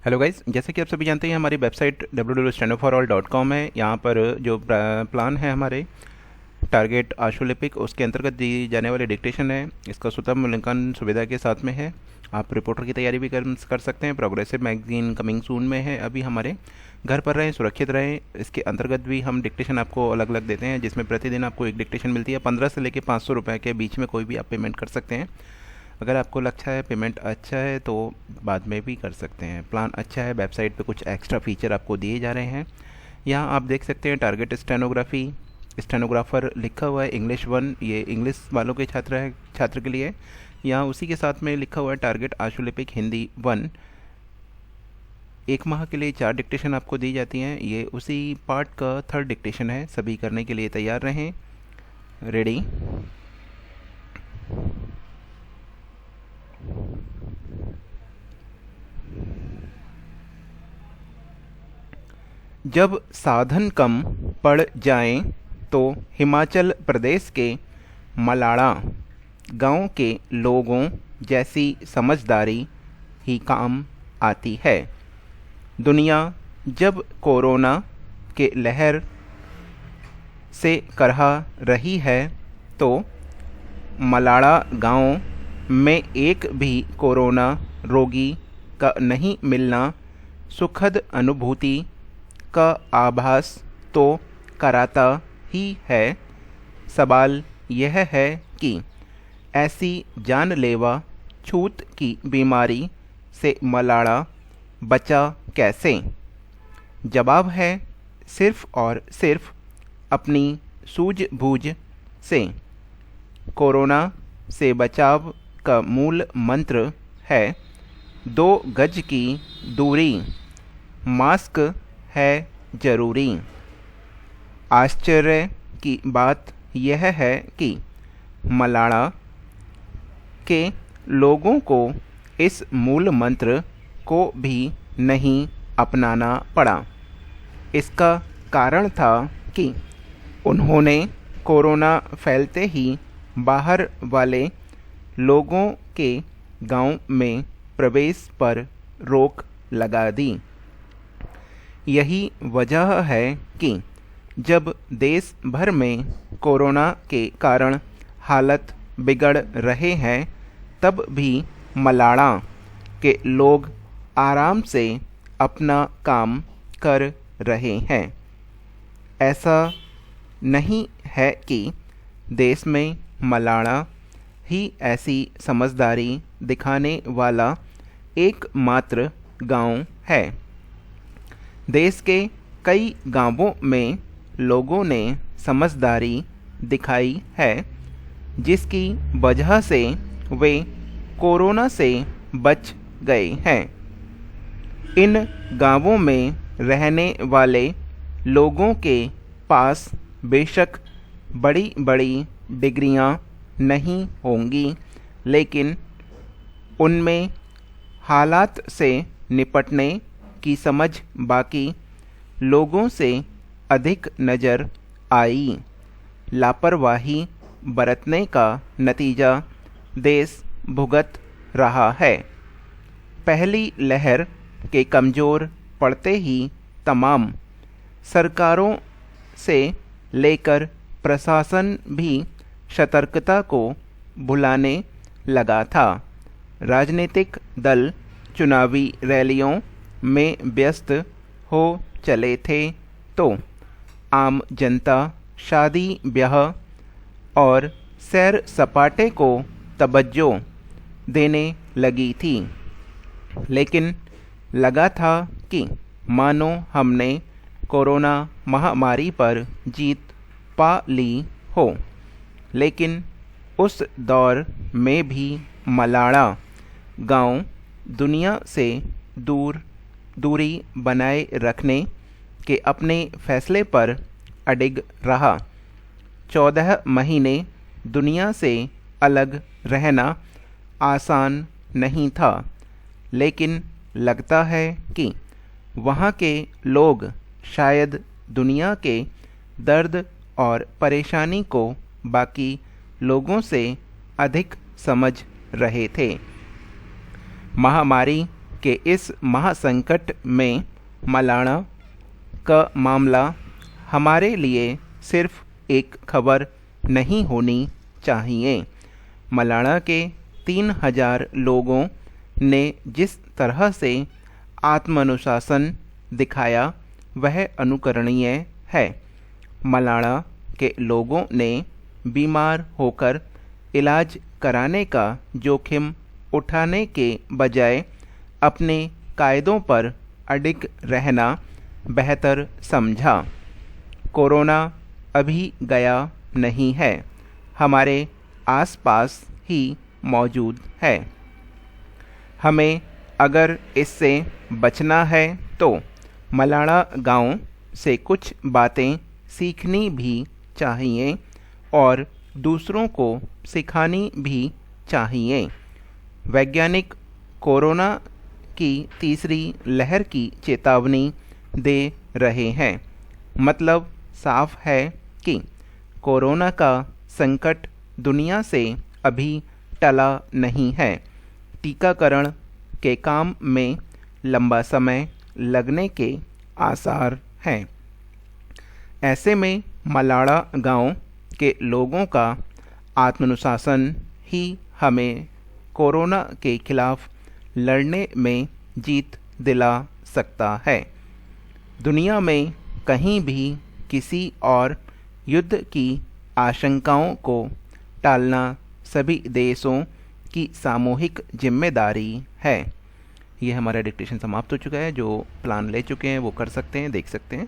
Hello guys, जैसे कि आप सभी जानते हैं हमारी वेबसाइट www.stenoforall.com है। यहाँ पर जो प्लान है हमारे टारगेट आशुलिपिक उसके अंतर्गत दी जाने वाली डिक्टेशन है, इसका स्वतः मूल्यांकन सुविधा के साथ में है। आप रिपोर्टर की तैयारी भी कर सकते हैं। प्रोग्रेसिव मैगजीन कमिंग सून में है। अभी हमारे घर पर रहें, सुरक्षित रहें, इसके अंतर्गत भी हम डिक्टेशन आपको अलग अलग देते हैं, जिसमें प्रतिदिन आपको एक डिक्टेशन मिलती है। 15 से लेकर 500 रुपये के बीच में कोई भी आप पेमेंट कर सकते हैं। अगर आपको लगता है पेमेंट अच्छा है तो बाद में भी कर सकते हैं। प्लान अच्छा है, वेबसाइट पे कुछ एक्स्ट्रा फीचर आपको दिए जा रहे हैं। यहाँ आप देख सकते हैं टारगेट स्टेनोग्राफी, स्टेनोग्राफर लिखा हुआ है इंग्लिश 1, ये इंग्लिश वालों के छात्र के लिए। यहाँ उसी के साथ में लिखा हुआ है टारगेट आशुलिपिक हिंदी 1। 1 माह के लिए 4 डिक्टेशन आपको दी जाती हैं। ये उसी पार्ट का 3rd डिक्टेशन है। सभी करने के लिए तैयार रहें। रेडी। जब साधन कम पड़ जाएं तो हिमाचल प्रदेश के मलाड़ा गांव के लोगों जैसी समझदारी ही काम आती है। दुनिया जब कोरोना के लहर से करहा रही है तो मलाड़ा गांव में एक भी कोरोना रोगी का नहीं मिलना सुखद अनुभूति का आभास तो कराता ही है। सवाल यह है कि ऐसी जानलेवा छूत की बीमारी से मलाड़ा बचा कैसे? जवाब है सिर्फ और सिर्फ अपनी सूझबूझ से। कोरोना से बचाव का मूल मंत्र है 2 गज की दूरी, मास्क है जरूरी। आश्चर्य की बात यह है कि मलाड़ा के लोगों को इस मूल मंत्र को भी नहीं अपनाना पड़ा। इसका कारण था कि उन्होंने कोरोना फैलते ही बाहर वाले लोगों के गांव में प्रवेश पर रोक लगा दी। यही वजह है कि जब देश भर में कोरोना के कारण हालत बिगड़ रहे हैं तब भी मलाड़ा के लोग आराम से अपना काम कर रहे हैं। ऐसा नहीं है कि देश में मलाड़ा ही ऐसी समझदारी दिखाने वाला एकमात्र गांव है। देश के कई गांवों में लोगों ने समझदारी दिखाई है, जिसकी वजह से वे कोरोना से बच गए हैं। इन गांवों में रहने वाले लोगों के पास बेशक बड़ी बड़ी डिग्रियां नहीं होंगी, लेकिन उनमें हालात से निपटने की समझ बाकी लोगों से अधिक नज़र आई। लापरवाही बरतने का नतीजा देश भुगत रहा है। पहली लहर के कमज़ोर पड़ते ही तमाम सरकारों से लेकर प्रशासन भी सतर्कता को भुलाने लगा था। राजनीतिक दल चुनावी रैलियों में व्यस्त हो चले थे तो आम जनता शादी ब्याह और सैर सपाटे को तवज्जो देने लगी थी। लेकिन लगा था कि मानो हमने कोरोना महामारी पर जीत पा ली हो। लेकिन उस दौर में भी मलाड़ा गांव दुनिया से दूरी बनाए रखने के अपने फैसले पर अडिग रहा। 14 महीने दुनिया से अलग रहना आसान नहीं था, लेकिन लगता है कि वहाँ के लोग शायद दुनिया के दर्द और परेशानी को बाकी लोगों से अधिक समझ रहे थे। महामारी कि इस महासंकट में मलाना का मामला हमारे लिए सिर्फ एक खबर नहीं होनी चाहिए। मलाना के 3000 लोगों ने जिस तरह से आत्मानुशासन दिखाया वह अनुकरणीय है। मलाना के लोगों ने बीमार होकर इलाज कराने का जोखिम उठाने के बजाय अपने कायदों पर अडिग रहना बेहतर समझा। कोरोना अभी गया नहीं है, हमारे आसपास ही मौजूद है। हमें अगर इससे बचना है तो मलाना गांव से कुछ बातें सीखनी भी चाहिए और दूसरों को सिखानी भी चाहिए। वैज्ञानिक कोरोना की तीसरी लहर की चेतावनी दे रहे हैं। मतलब साफ है कि कोरोना का संकट दुनिया से अभी टला नहीं है। टीकाकरण के काम में लंबा समय लगने के आसार हैं। ऐसे में मलाना गांव के लोगों का आत्मानुशासन ही हमें कोरोना के खिलाफ लड़ने में जीत दिला सकता है। दुनिया में कहीं भी किसी और युद्ध की आशंकाओं को टालना सभी देशों की सामूहिक जिम्मेदारी है। यह हमारा डिक्टेशन समाप्त हो चुका है। जो प्लान ले चुके हैं वो कर सकते हैं, देख सकते हैं।